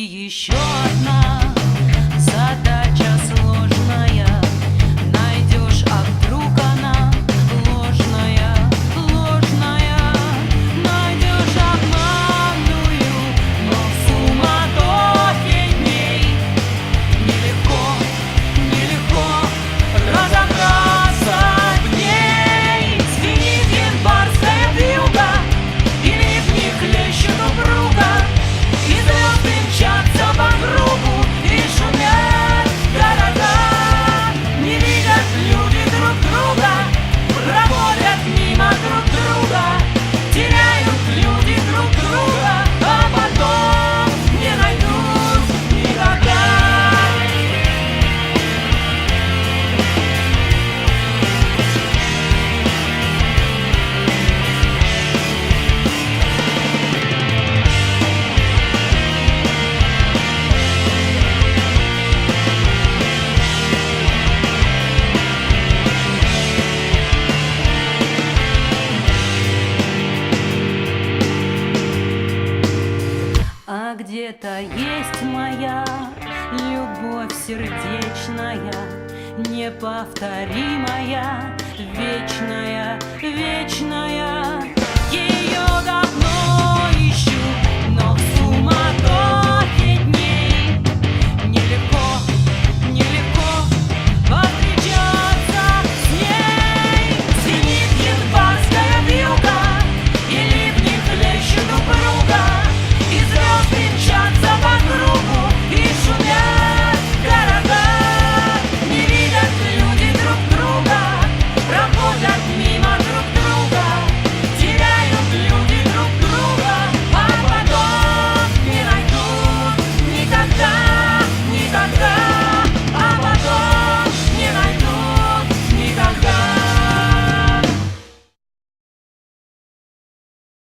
еще одна задача сложная. Найдешь, а вдруг она ложная, ложная. Найдешь обманную, но в суматохе дней нелегко, нелегко разобраться в ней. Звенит январская вьюга, или в них хлещет упруга, и звезды мчатся по кругу, и шумят города. Не видят люди друг друга, проходят мимо друг друга, теряют люди друг друга, а потом не найдут никогда. А где-то есть моя любовь сердечная, неповторимая, вечная, вечная.